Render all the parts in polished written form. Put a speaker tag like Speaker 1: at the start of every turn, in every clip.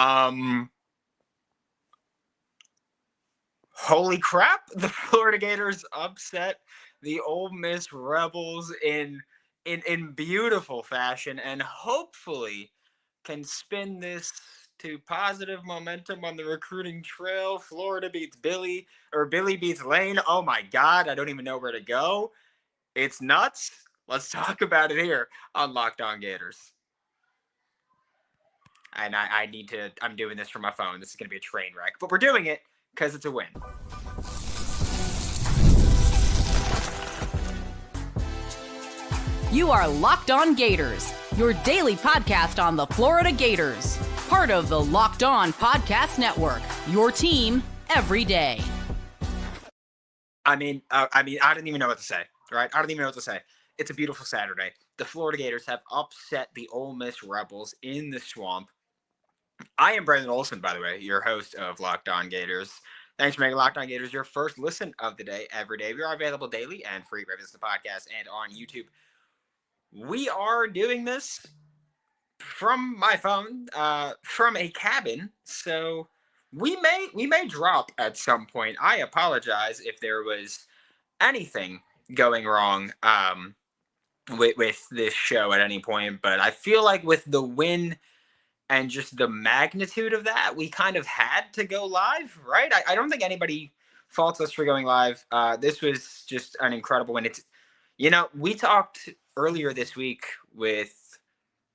Speaker 1: Um, Holy crap! The Florida Gators upset the Ole Miss Rebels in beautiful fashion, and hopefully can spin this to positive momentum on the recruiting trail. Florida beats Billy, or Billy beats Lane. Oh my God, I don't even know where to go. It's nuts. Let's talk about it here on Locked On Gators. And I need to, I'm doing this from my phone. This is going to be a train wreck, but we're doing it because it's a win.
Speaker 2: You are Locked On Gators, your daily podcast on the Florida Gators. Part of the Locked On Podcast Network, your team every day.
Speaker 1: I don't even know what to say, right? I don't even know what to say. It's a beautiful Saturday. The Florida Gators have upset the Ole Miss Rebels in the swamp. I am Brandon Olson, by the way, your host of Locked On Gators. Thanks for making Locked On Gators your first listen of the day every day. We are available daily and free wherever the podcast and on YouTube. We are doing this from my phone, from a cabin, so we may drop at some point. I apologize if there was anything going wrong with this show at any point, but I feel like with the win and just the magnitude of that, we kind of had to go live, right? I don't think anybody faults us for going live. This was just an incredible win. We talked earlier this week with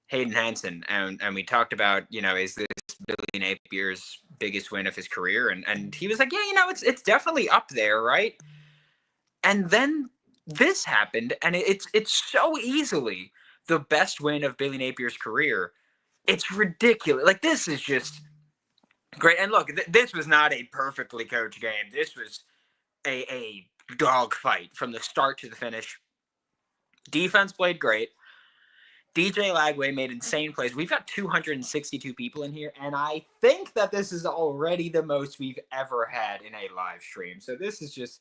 Speaker 1: Hayden Hansen, and we talked about, is this Billy Napier's biggest win of his career? And he was like, yeah, it's definitely up there, right? And then this happened, and it's so easily the best win of Billy Napier's career. It's ridiculous. Like, this is just great. And look, this was not a perfectly coached game. This was a dogfight from the start to the finish. Defense played great. DJ Lagway made insane plays. We've got 262 people in here, and I think that this is already the most we've ever had in a live stream. So this is just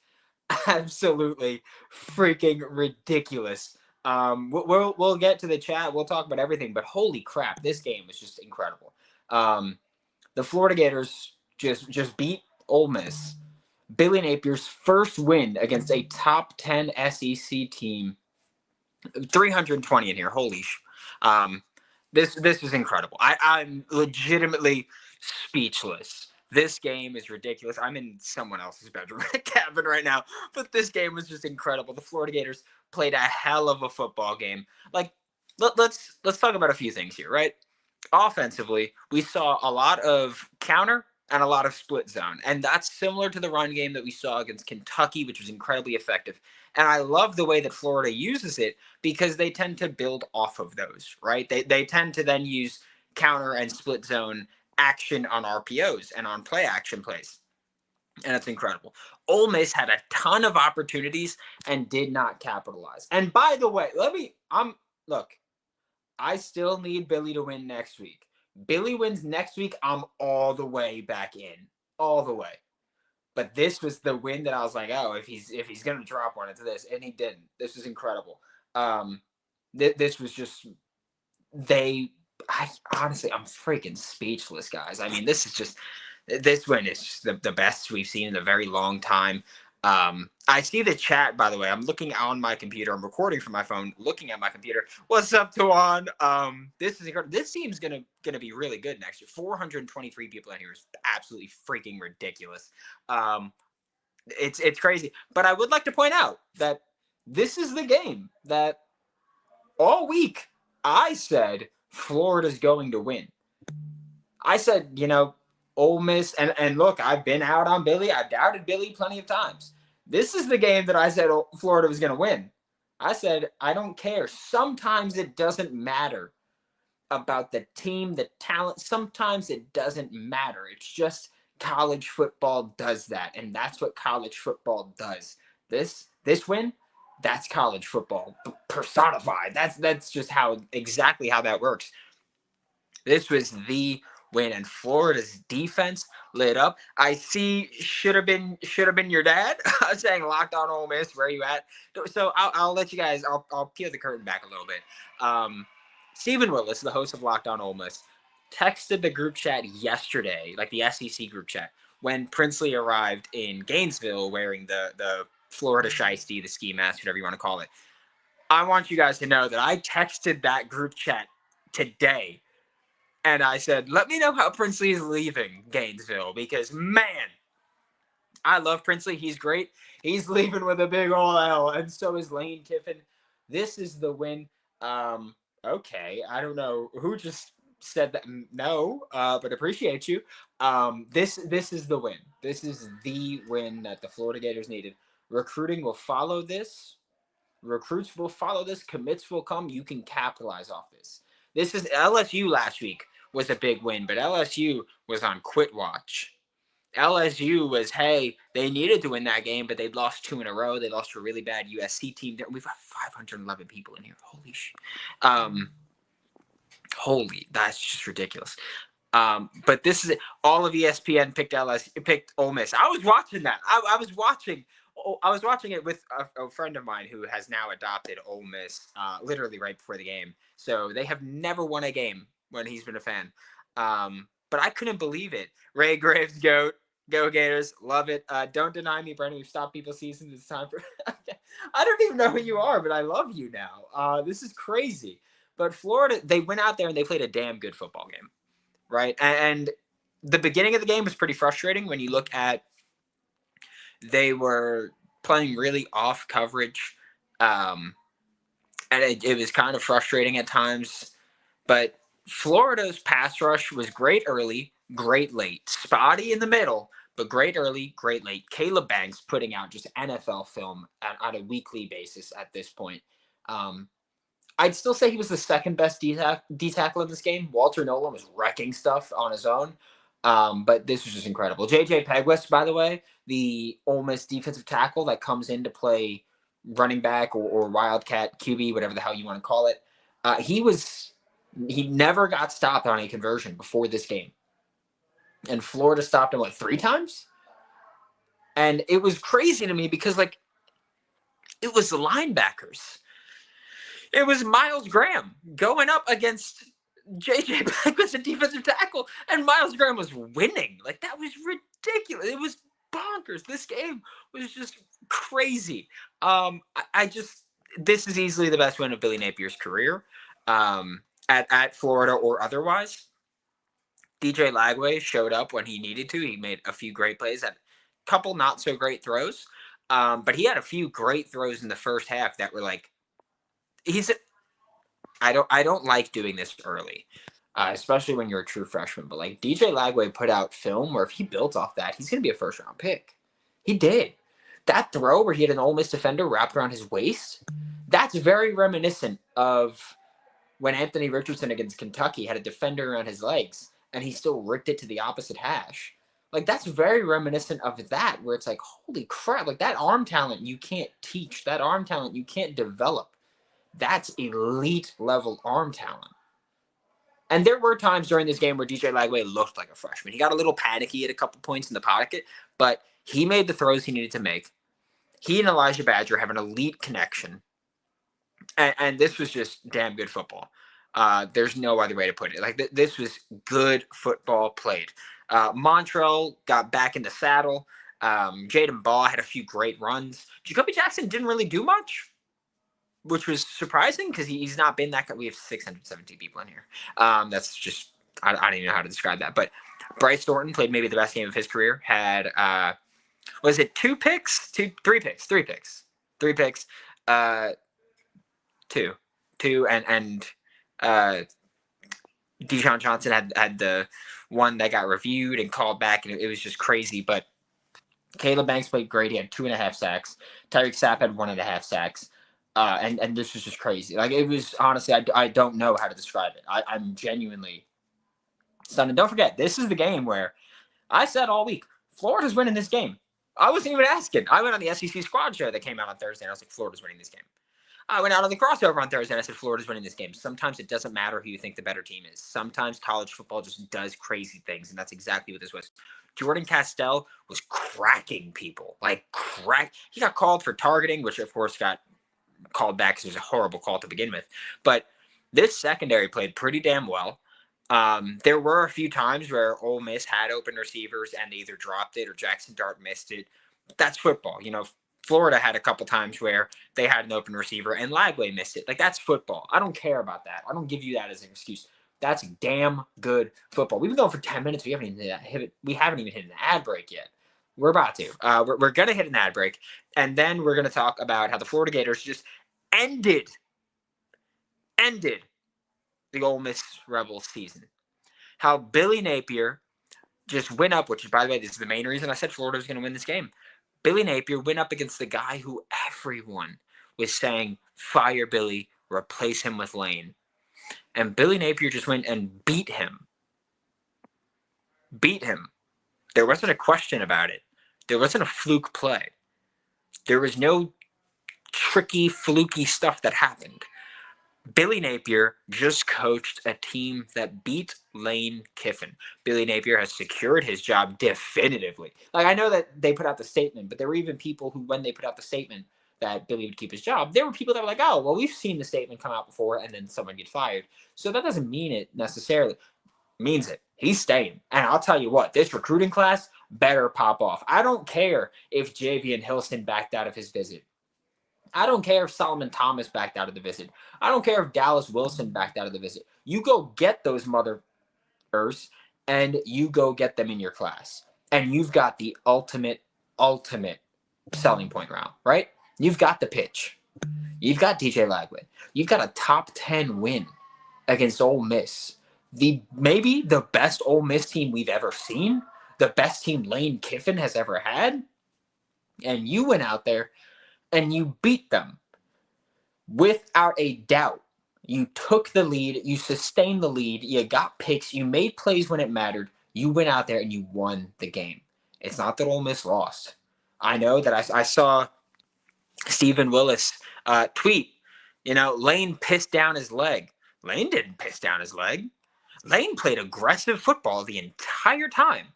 Speaker 1: absolutely freaking ridiculous. We'll get to the chat. We'll talk about everything, but holy crap, this game was just incredible. The Florida Gators just beat Ole Miss. Billy Napier's first win against a top 10 SEC team. 320 in here. Holy this is incredible. I'm legitimately speechless. This game is ridiculous. I'm in someone else's bedroom cabin right now, but this game was just incredible. The Florida Gators played a hell of a football game. Like, let's talk about a few things here, right? Offensively, we saw a lot of counter and a lot of split zone, and that's similar to the run game that we saw against Kentucky, which was incredibly effective. And I love the way that Florida uses it because they tend to build off of those, right? They tend to then use counter and split zone action on RPOs and on play action plays. And it's incredible. Ole Miss had a ton of opportunities and did not capitalize. And by the way, look, I still need Billy to win next week. Billy wins next week, I'm all the way back in. All the way. But this was the win that I was like, oh, if he's gonna drop one, it's this, and he didn't. This was incredible. This was just honestly, I'm freaking speechless, guys. I mean, this win is just the best we've seen in a very long time. I see the chat, by the way. I'm looking on my computer. I'm recording from my phone, looking at my computer. What's up, Tawan? This is incredible. This team's gonna be really good next year. 423 people in here is absolutely freaking ridiculous. It's crazy. But I would like to point out that this is the game that all week I said Florida's going to win. I said, Ole Miss, and look, I've been out on Billy. I've doubted Billy plenty of times. This is the game that I said Florida was going to win. I said, I don't care. Sometimes it doesn't matter about the team, the talent. Sometimes it doesn't matter. It's just college football does that, and that's what college football does. This win, that's college football personified. That's just exactly how that works. This was the win, and Florida's defense lit up. I see should have been your dad saying Locked On Ole Miss. Where are you at? So I'll let you guys. I'll peel the curtain back a little bit. Stephen Willis, the host of Locked On Ole Miss, texted the group chat yesterday, like the SEC group chat, when Princely arrived in Gainesville wearing the Florida shiesty, the ski mask, whatever you want to call it. I want you guys to know that I texted that group chat today, and I said, let me know how Princely is leaving Gainesville, because, man, I love Princely. He's great. He's leaving with a big ol' L, and so is Lane Kiffin. This is the win. Okay, I don't know who just said that. No, but appreciate you. This is the win. This is the win that the Florida Gators needed. Recruiting will follow this. Recruits will follow this. Commits will come. You can capitalize off this. This is LSU last week was a big win, but LSU was on quit watch. LSU was, hey, they needed to win that game, but they'd lost 2 in a row. They lost to a really bad USC team. We've got 511 people in here. Holy shit. That's just ridiculous. But this is it. All of ESPN picked Ole Miss. I was watching that. I was watching it with a friend of mine who has now adopted Ole Miss literally right before the game. So they have never won a game when he's been a fan. But I couldn't believe it. Ray Graves, GOAT. Go Gators. Love it. Don't deny me, Brendan. We've stopped people's seasons. It's time for... I don't even know who you are, but I love you now. This is crazy. But Florida, they went out there and they played a damn good football game. Right? And the beginning of the game was pretty frustrating when you look at they were playing really off coverage. And it was kind of frustrating at times. But Florida's pass rush was great early, great late. Spotty in the middle, but great early, great late. Caleb Banks putting out just NFL film on a weekly basis at this point. I'd still say he was the second best D tackle in this game. Walter Nolan was wrecking stuff on his own. But this was just incredible. J.J. Pegues, by the way, the Ole Miss defensive tackle that comes in to play running back or wildcat QB, whatever the hell you want to call it. He never got stopped on a conversion before this game. And Florida stopped him, 3 times? And it was crazy to me because, it was the linebackers. It was Miles Graham going up against J.J. Pegues, a defensive tackle, and Miles Graham was winning. That was ridiculous. It was bonkers. This game was just crazy. This is easily the best win of Billy Napier's career. At Florida or otherwise. DJ Lagway showed up when he needed to. He made a few great plays, had a couple not so great throws, but he had a few great throws in the first half that were I don't like doing this early, especially when you're a true freshman. But DJ Lagway put out film where if he builds off that, he's going to be a first round pick. He did. That throw where he had an Ole Miss defender wrapped around his waist, that's very reminiscent of when Anthony Richardson against Kentucky had a defender around his legs and he still ripped it to the opposite hash. That's very reminiscent of that, where it's holy crap, that arm talent you can't teach. That arm talent you can't develop. That's elite level arm talent. And there were times during this game where DJ Lagway looked like a freshman. He got a little panicky at a couple points in the pocket, but he made the throws he needed to make. He and Elijah Badger have an elite connection. And this was just damn good football. There's no other way to put it. This was good football played. Montrell got back in the saddle. Jaden Baugh had a few great runs. Jacoby Jackson didn't really do much, which was surprising because he's not been that good. We have 617 people in here. That's just, I don't even know how to describe that. But Bryce Thornton played maybe the best game of his career. Had, was it 3 picks? 3 picks. Two, and Deshaun Johnson had the one that got reviewed and called back, and it was just crazy. But Caleb Banks played great. He had 2.5 sacks. Tyreek Sapp had 1.5 sacks. And this was just crazy. It was, honestly, I don't know how to describe it. I'm genuinely stunned. And don't forget, this is the game where I said all week, Florida's winning this game. I wasn't even asking. I went on the SEC squad show that came out on Thursday, and I was like, Florida's winning this game. I went out on the crossover on Thursday, and I said, Florida's winning this game. Sometimes it doesn't matter who you think the better team is. Sometimes college football just does crazy things, and that's exactly what this was. Jordan Castell was cracking people. He got called for targeting, which, of course, got called back because it was a horrible call to begin with. But this secondary played pretty damn well. There were a few times where Ole Miss had open receivers and they either dropped it or Jackson Dart missed it. That's football. Florida had a couple times where they had an open receiver and Lagway missed it. Like, that's football. I don't care about that. I don't give you that as an excuse. That's damn good football. We've been going for 10 minutes. We haven't even hit an ad break yet. We're about to. We're going to hit an ad break, and then we're going to talk about how the Florida Gators just ended the Ole Miss Rebels season. How Billy Napier just went up, which, by the way, this is the main reason I said Florida was going to win this game. Billy Napier went up against the guy who everyone was saying, fire Billy, replace him with Lane. And Billy Napier just went and beat him. There wasn't a question about it. There wasn't a fluke play. There was no tricky, fluky stuff that happened. Billy Napier just coached a team that beat Lane Kiffin. Billy Napier has secured his job definitively. Like, I know that they put out the statement, but there were even people who, when they put out the statement that Billy would keep his job, there were people that were like, oh, well, we've seen the statement come out before, and then someone gets fired. So that doesn't mean it necessarily. It means it. He's staying. And I'll tell you what, this recruiting class better pop off. I don't care if Javian Hilston backed out of his visit. I don't care if Solomon Thomas backed out of the visit. I don't care if Dallas Wilson backed out of the visit. You go get those mothers and you go get them in your class. And you've got the ultimate selling point round, right? You've got the pitch. You've got DJ Lagway. You've got a top 10 win against Ole Miss. Maybe the best Ole Miss team we've ever seen. The best team Lane Kiffin has ever had. And you went out there and you beat them without a doubt. You took the lead. You sustained the lead. You got picks. You made plays when it mattered. You went out there and you won the game. It's not that Ole Miss lost. I know that I saw Stephen Willis tweet, Lane pissed down his leg. Lane didn't piss down his leg. Lane played aggressive football the entire time.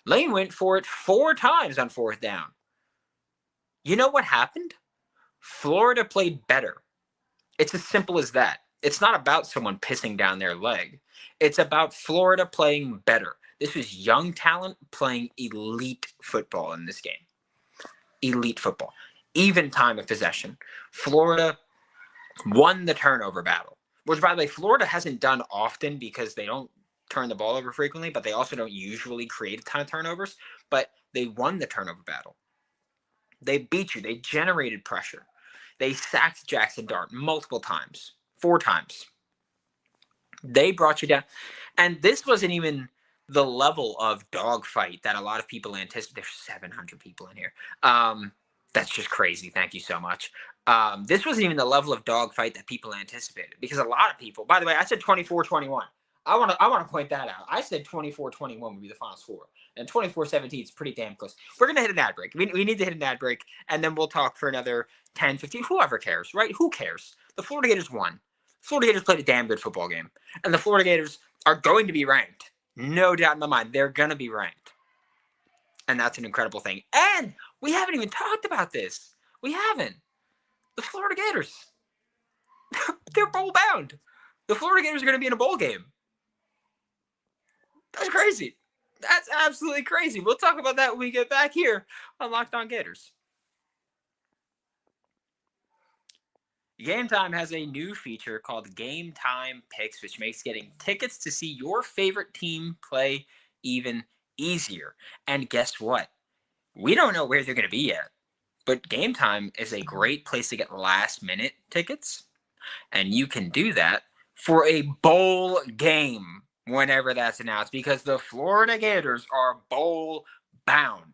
Speaker 1: Lane went for it 4 times on 4th down. You know what happened? Florida played better. It's as simple as that. It's not about someone pissing down their leg. It's about Florida playing better. This was young talent playing elite football in this game. Elite football. Even time of possession. Florida won the turnover battle, which, by the way, Florida hasn't done often because they don't turn the ball over frequently, but they also don't usually create a ton of turnovers. But they won the turnover battle. They beat you. They generated pressure. They sacked Jackson Dart multiple times. 4 times. They brought you down. And this wasn't even the level of dogfight that a lot of people anticipate. There's 700 people in here. That's just crazy. Thank you so much. This wasn't even the level of dogfight that people anticipated. Because a lot of people, by the way, I said 24-21. I want to point that out. I said 24-21 would be the final score. And 24-17 is pretty damn close. We're going to hit an ad break. We need to hit an ad break. And then we'll talk for another 10, 15. Whoever cares, right? Who cares? The Florida Gators won. Florida Gators played a damn good football game. And the Florida Gators are going to be ranked. No doubt in my mind. They're going to be ranked. And that's an incredible thing. And we haven't even talked about this. We haven't. The Florida Gators. They're bowl bound. The Florida Gators are going to be in a bowl game. That's crazy. That's absolutely crazy. We'll talk about that when we get back here on Locked On Gators. Gametime has a new feature called Gametime Picks, which makes getting tickets to see your favorite team play even easier. And guess what? We don't know where they're going to be yet, but Gametime is a great place to get last-minute tickets, and you can do that for a bowl game whenever that's announced, because the Florida Gators are bowl bound.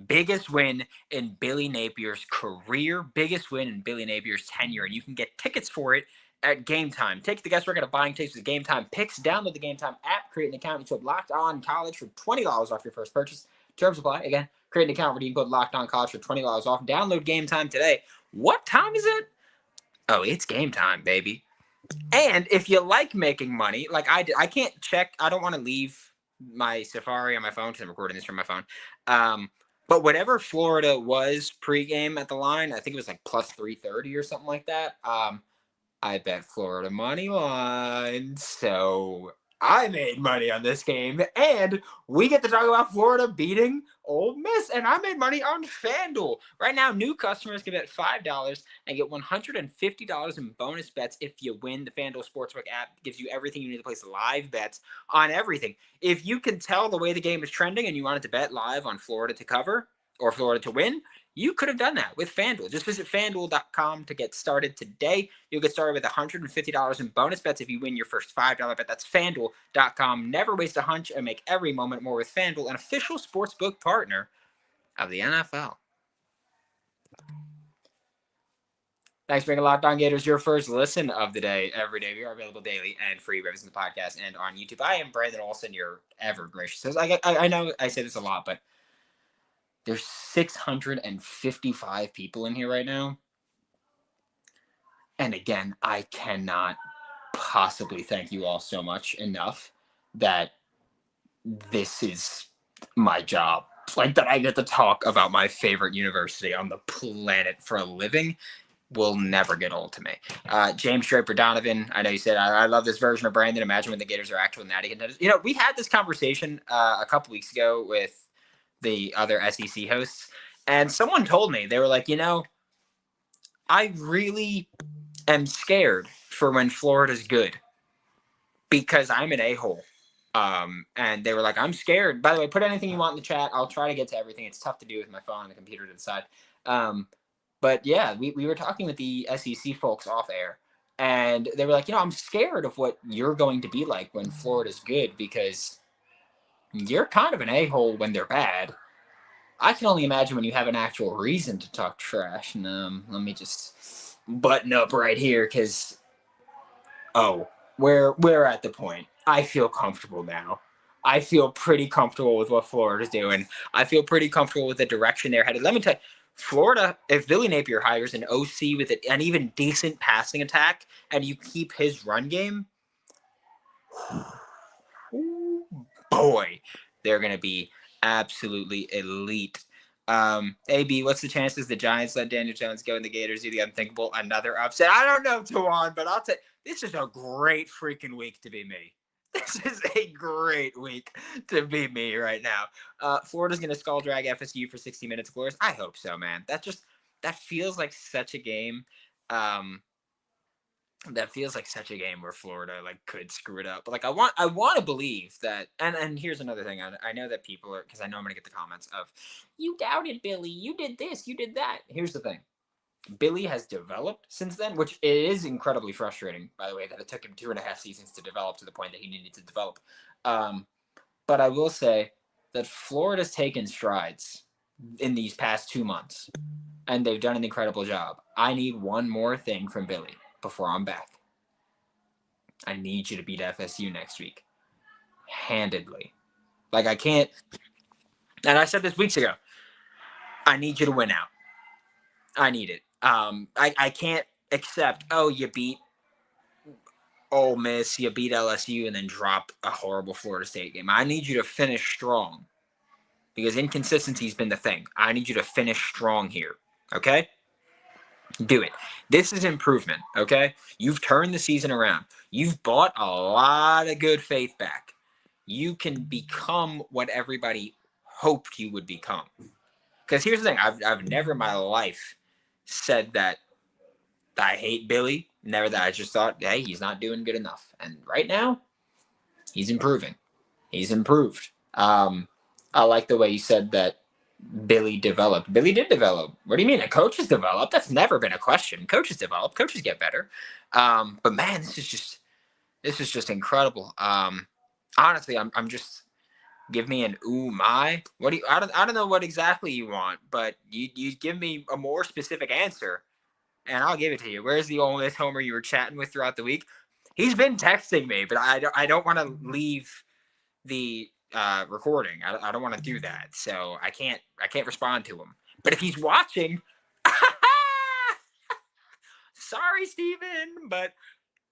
Speaker 1: Biggest win in Billy Napier's career, biggest win in Billy Napier's tenure, and you can get tickets for it at Gametime. Take the guesswork out of buying tickets with Gametime Picks. Download the Gametime app, create an account, use code Locked On College for $20 off your first purchase. Terms apply. Again, create an account, redeem code Locked On College for $20 off. Download Gametime today. What time is it? Oh, it's game time, baby. And if you like making money, like I did, I can't check. I don't want to leave my Safari on my phone because I'm recording this from my phone. But whatever Florida was pregame at the line, I think it was like plus 330 or something like that. I bet Florida money line. So I made money on this game, and we get to talk about Florida beating Ole Miss, and I made money on FanDuel. Right now, new customers can bet $5 and get $150 in bonus bets if you win. The FanDuel Sportsbook app gives you everything you need to place live bets on everything. If you can tell the way the game is trending and you wanted to bet live on Florida to cover or Florida to win, you could have done that with FanDuel. Just visit FanDuel.com to get started today. You'll get started with $150 in bonus bets if you win your first $5 bet. That's FanDuel.com. Never waste a hunch and make every moment more with FanDuel, an official sportsbook partner of the NFL. Thanks for being a Locked On Gators, your first listen of the day, every day. We are available daily and free, reviewing the podcast and on YouTube. I am Brandon Olson, your ever gracious. I know I say this a lot, but there's 655 people in here right now. And again, I cannot possibly thank you all so much enough that this is my job. Like, that I get to talk about my favorite university on the planet for a living will never get old to me. James Draper Donovan, I know you said, I love this version of Brandon. Imagine when the Gators are actual natty contenders. You know, we had this conversation a couple weeks ago with the other SEC hosts, and someone told me, they were like, you know, I really am scared for when Florida's good because I'm an a-hole. And they were like, I'm scared. By the way, put anything you want in the chat. I'll try to get to everything. It's tough to do with my phone and the computer to the side. But yeah, we were talking with the SEC folks off air, and they were like, you know, I'm scared of what you're going to be like when Florida's good because you're kind of an a-hole when they're bad. I can only imagine when you have an actual reason to talk trash. And let me just button up right here because, we're at the point. I feel comfortable now. I feel pretty comfortable with what Florida's doing. I feel pretty comfortable with the direction they're headed. Let me tell you, Florida, if Billy Napier hires an OC with an even decent passing attack and you keep his run game, boy, they're going to be absolutely elite. AB, what's the chances the Giants let Daniel Jones go and the Gators do the unthinkable? Another upset. I don't know, Tawan, but I'll tell you, this is a great freaking week to be me. This is a great week to be me right now. Florida's going to skull drag FSU for 60 minutes, glorious. I hope so, man. That feels like such a game. That feels like such a game where Florida could screw it up. But I want to believe that. And here's another thing. I know that people are, because I know I'm going to get the comments of, you doubted Billy, you did this, you did that. Here's the thing. Billy has developed since then, which it is incredibly frustrating, by the way, that it took him 2.5 seasons to develop to the point that he needed to develop. But I will say that Florida's taken strides in these past 2 months, and they've done an incredible job. I need one more thing from Billy before I'm back. I need you to beat FSU next week. Handedly. I can't, and I said this weeks ago, I need you to win out. I need it. I can't accept, you beat Ole Miss, you beat LSU, and then drop a horrible Florida State game. I need you to finish strong because inconsistency has been the thing. I need you to finish strong here, okay? Do it. This is improvement, okay? You've turned the season around. You've bought a lot of good faith back. You can become what everybody hoped you would become. Because here's the thing. I've never in my life said that I hate Billy. Never that I just thought, hey, he's not doing good enough. And right now, he's improving. He's improved. I like the way you said that Billy developed. Billy did develop. What do you mean? A coach has developed? That's never been a question. Coaches develop. Coaches get better. But man, this is just incredible. Honestly, I'm just, give me an ooh my. What do you? I don't know what exactly you want, but you give me a more specific answer, and I'll give it to you. Where's the Ole Miss homer you were chatting with throughout the week? He's been texting me, but I don't want to leave the recording. I don't want to do that, so I can't respond to him. But if he's watching, sorry, Steven, but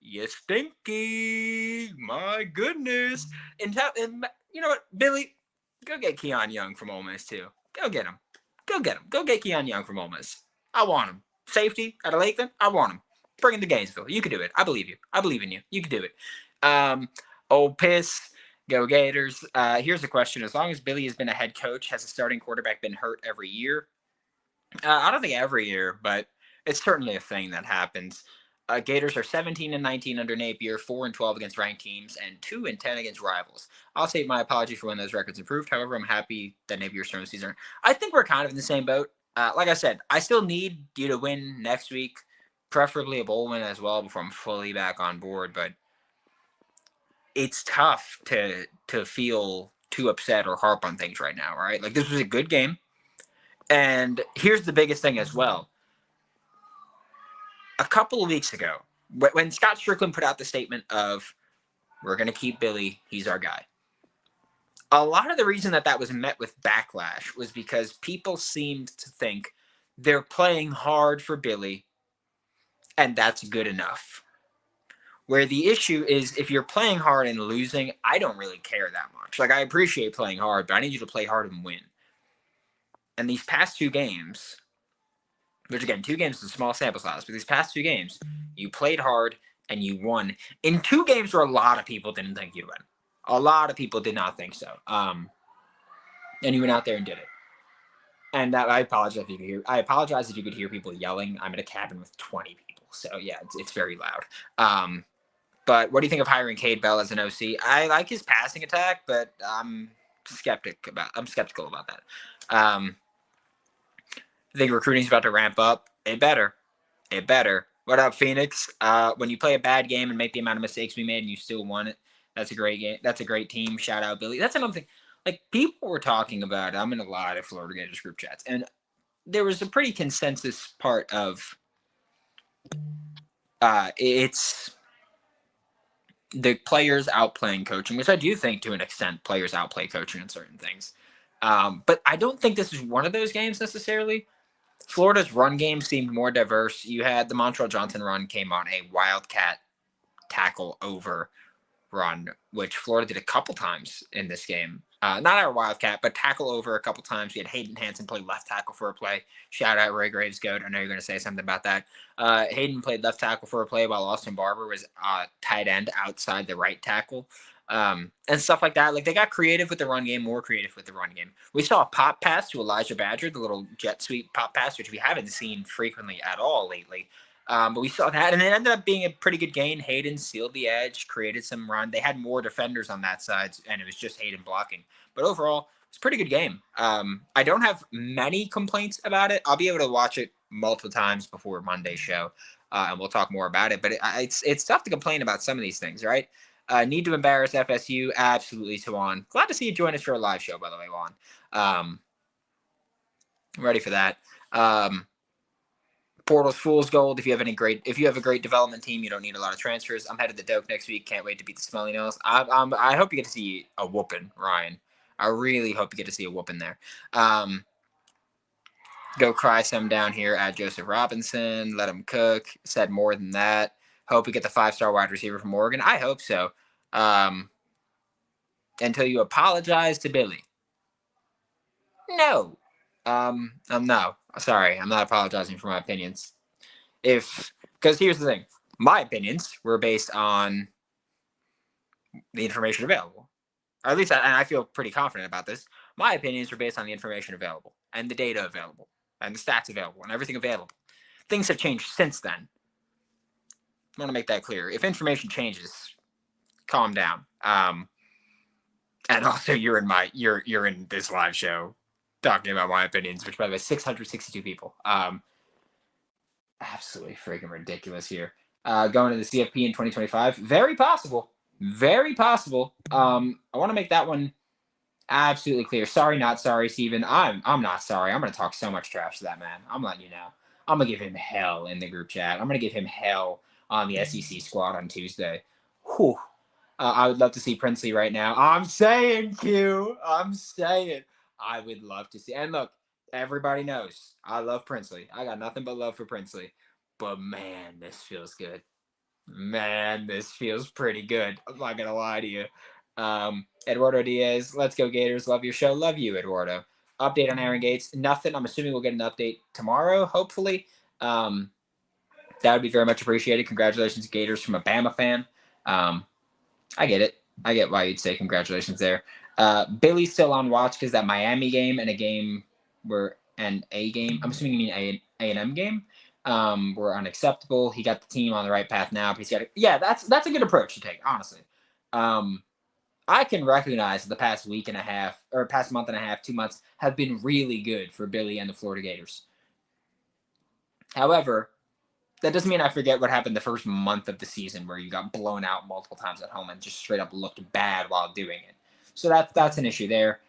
Speaker 1: you stinky. My goodness. And you know what, Billy, go get Keon Young from Ole Miss too. Go get him. Go get him. Go get Keon Young from Ole Miss. I want him. Safety out of Lakeland. I want him. Bring him to Gainesville. You can do it. I believe you. I believe in you. You can do it. Old Piss. Go Gators. Here's a question. As long as Billy has been a head coach, has a starting quarterback been hurt every year? I don't think every year, but it's certainly a thing that happens. Gators are 17-19 under Napier, 4-12 against ranked teams, and 2-10 against rivals. I'll take my apology for when those records improved. However, I'm happy that Napier's turn of the season. I think we're kind of in the same boat. Like I said, I still need you to win next week, preferably a bowl win as well before I'm fully back on board. But it's tough to feel too upset or harp on things right now, right? Like, this was a good game. And here's the biggest thing as well. A couple of weeks ago, when Scott Strickland put out the statement of, we're going to keep Billy, he's our guy, a lot of the reason that was met with backlash was because people seemed to think they're playing hard for Billy, and that's good enough. Where the issue is, if you're playing hard and losing, I don't really care that much. Like, I appreciate playing hard, but I need you to play hard and win. And these past 2 games, which again, 2 games is a small sample size, but these past 2 games, you played hard and you won in 2 games where a lot of people didn't think you'd win. A lot of people did not think so. And you went out there and did it. And I apologize if you could hear. I apologize if you could hear people yelling. I'm in a cabin with 20 people, so yeah, it's very loud. But what do you think of hiring Cade Bell as an OC? I like his passing attack, but I'm skeptical about that. I think recruiting's about to ramp up. It better. What up, Phoenix? When you play a bad game and make the amount of mistakes we made and you still won it, that's a great game. That's a great team. Shout out, Billy. That's another thing. Like, people were talking about, I'm in a lot of Florida Gators group chats, and there was a pretty consensus part of it's the players outplaying coaching, which I do think to an extent players outplay coaching in certain things. But I don't think this is one of those games necessarily. Florida's run game seemed more diverse. You had the Montrell Johnson run came on a wildcat tackle over run, which Florida did a couple times in this game. Not our wildcat, but tackle over a couple times. We had Hayden Hansen play left tackle for a play. Shout out Ray Graves Goat. I know you're going to say something about that. Hayden played left tackle for a play while Austin Barber was tight end outside the right tackle. And stuff like that. Like, they got creative with the run game, more creative with the run game. We saw a pop pass to Elijah Badger, the little jet sweep pop pass, which we haven't seen frequently at all lately. But we saw that, and it ended up being a pretty good gain. Hayden sealed the edge, created some run. They had more defenders on that side, and it was just Hayden blocking. But overall, it's a pretty good game. I don't have many complaints about it. I'll be able to watch it multiple times before Monday's show, and we'll talk more about it. But it's tough to complain about some of these things, right? Need to embarrass FSU? Absolutely, Tawan. Glad to see you join us for a live show, by the way, Juan. I'm ready for that. Portal's fool's gold. If you have a great development team, you don't need a lot of transfers. I'm headed to Doak next week. Can't wait to beat the Smelly Nose. I hope you get to see a whooping, Ryan. I really hope you get to see a whooping there. Go cry some down here at Joseph Robinson. Let him cook. Said more than that. Hope we get the 5-star wide receiver from Oregon. I hope so. Until you apologize to Billy. No. No. Sorry, I'm not apologizing for my opinions. Because here's the thing. My opinions were based on the information available. Or at least, and I feel pretty confident about this. My opinions were based on the information available, and the data available, and the stats available, and everything available. Things have changed since then. I want to make that clear. If information changes, calm down. And also, you're in this live show talking about my opinions, which, by the way, 662 people. Absolutely freaking ridiculous here. Going to the CFP in 2025, very possible. Very possible. I want to make that one absolutely clear. Sorry, not sorry, Steven. I'm not sorry. I'm going to talk so much trash to that man. I'm letting you know. I'm going to give him hell in the group chat. I'm going to give him hell on the SEC squad on Tuesday. Whew. I would love to see Princely right now. I'm saying, Q. I'm saying. I would love to see. And look, everybody knows I love Princely. I got nothing but love for Princely. But, man, this feels good. Man, this feels pretty good. I'm not going to lie to you. Eduardo Diaz, let's go Gators. Love your show. Love you, Eduardo. Update on Aaron Gates. Nothing. I'm assuming we'll get an update tomorrow, hopefully. That would be very much appreciated. Congratulations, Gators, from a Bama fan. I get it. I get why you'd say congratulations there. Billy's still on watch because that Miami game and a game and a game. I'm assuming you mean A&M game. Were unacceptable. He got the team on the right path now, but he's got that's a good approach to take, honestly. I can recognize the past week and a half or past month and a half, 2 months have been really good for Billy and the Florida Gators. However, that doesn't mean I forget what happened the first month of the season where you got blown out multiple times at home and just straight up looked bad while doing it. So that's an issue there.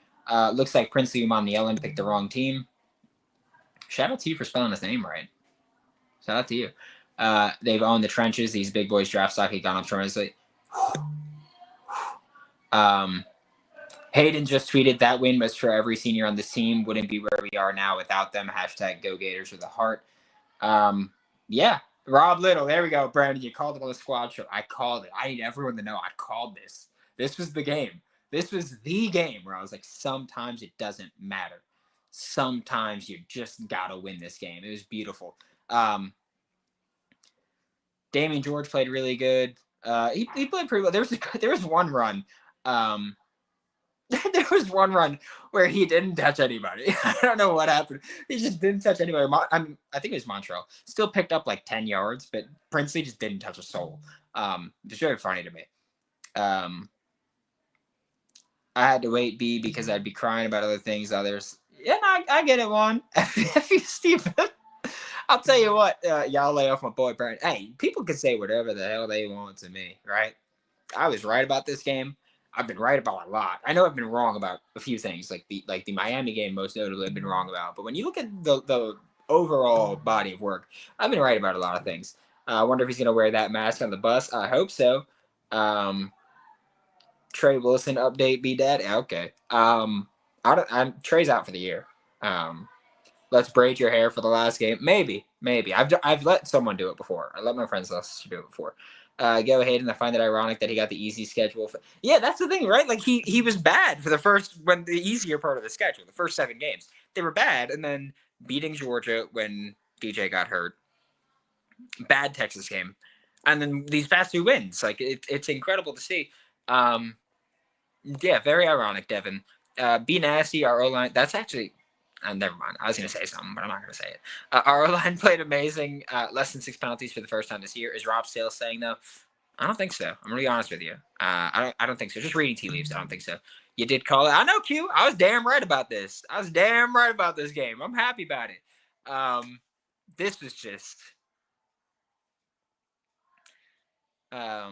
Speaker 1: Looks like Princely Umanielen picked the wrong team. Shout out to you for spelling his name right. Shout out to you. They've owned the trenches. These big boys draft stock had gone up tremendously. Hayden just tweeted that win was for every senior on this team. Wouldn't be where we are now without them. Hashtag Go Gators with a heart. Yeah, Rob Little. There we go, Brandon. You called it on the squad show. I called it. I need everyone to know I called this. This was the game. This was the game where I was like, sometimes it doesn't matter. Sometimes you just gotta win this game. It was beautiful. Damian George played really good. He played pretty well. There was one run. There was one run where he didn't touch anybody. I don't know what happened. He just didn't touch anybody. I think it was Montreal. Still picked up like 10 yards, but Princely just didn't touch a soul. It's very funny to me. I had to wait B because I'd be crying about other things. Others. Yeah, no, I get it, Juan. If you Stephen. I'll tell you what, y'all lay off my boy Brent. Hey, people can say whatever the hell they want to me, right? I was right about this game. I've been right about a lot. I know I've been wrong about a few things, like the Miami game, most notably, I've been wrong about. But when you look at the overall body of work, I've been right about a lot of things. I wonder if he's going to wear that mask on the bus. I hope so. Trey Wilson update, B Dad. Okay. Trey's out for the year. Let's braid your hair for the last game. Maybe. I've let someone do it before. I let my friends do it before. Go ahead, and I find it ironic that he got the easy schedule. Yeah, that's the thing, right? Like he was bad for the easier part of the schedule, the first 7 games. They were bad, and then beating Georgia when DJ got hurt. Bad Texas game. And then these past 2 wins. Like it's incredible to see. Yeah, very ironic, Devin. Be nasty, our O-line. That's actually never mind. I was going to say something, but I'm not going to say it. Our O-line played amazing. Less than 6 penalties for the first time this year. Is Rob Sales saying, though? I don't think so. I'm going to be honest with you. I don't think so. Just reading tea leaves, I don't think so. You did call it. I know, Q. I was damn right about this. I was damn right about this game. I'm happy about it. This was just... I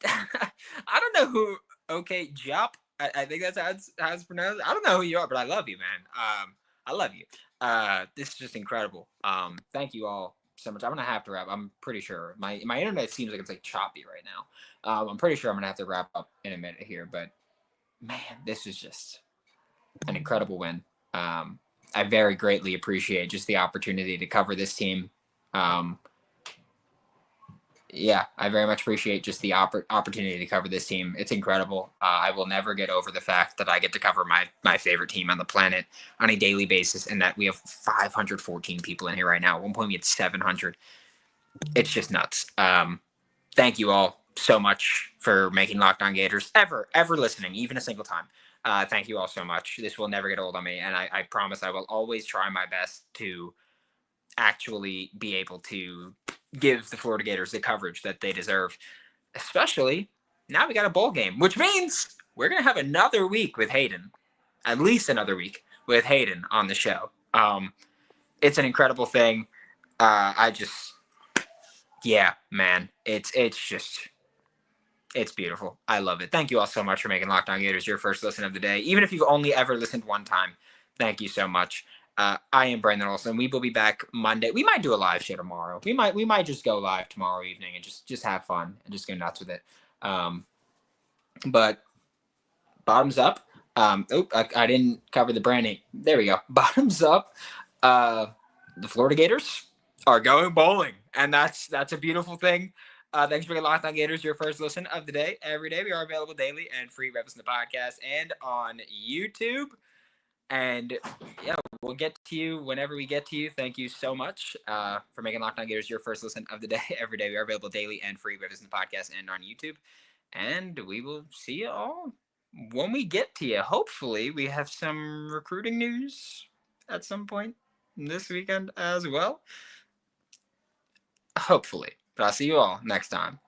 Speaker 1: don't know who... Okay, Jop. I think that's how it's pronounced. I don't know who you are, but I love you, man. I love you. This is just incredible. Thank you all so much. I'm gonna have to wrap. I'm pretty sure my internet seems like it's like choppy right now. I'm pretty sure I'm gonna have to wrap up in a minute here, but man, this is just an incredible win. I very greatly appreciate just the opportunity to cover this team. Yeah, I very much appreciate just the opportunity to cover this team. It's incredible. I will never get over the fact that I get to cover my favorite team on the planet on a daily basis, and that we have 514 people in here right now. At one point, we had 700. It's just nuts. Thank you all so much for making Locked On Gators ever listening, even a single time. Thank you all so much. This will never get old on me, and I promise I will always try my best to actually be able to give the Florida Gators the coverage that they deserve. Especially now we got a bowl game, which means we're going to have another week with Hayden, at least another week with Hayden on the show. It's an incredible thing. Yeah, man, it's beautiful. I love it. Thank you all so much for making Locked On Gators your first listen of the day. Even if you've only ever listened one time, thank you so much. I am Brandon Olson. We will be back Monday. We might do a live show tomorrow. We might just go live tomorrow evening and just have fun and just go nuts with it. But bottoms up. I didn't cover the branding. There we go. Bottoms up. The Florida Gators are going bowling, and that's a beautiful thing. Thanks for being Locked On Gators, your first listen of the day. Every day we are available daily and free reps in the podcast and on YouTube. And yeah, we'll get to you whenever we get to you. Thank you so much for making Locked On Gators your first listen of the day. Every day we are available daily and free reps in the podcast and on YouTube. And we will see you all when we get to you. Hopefully, we have some recruiting news at some point this weekend as well. Hopefully. But I'll see you all next time.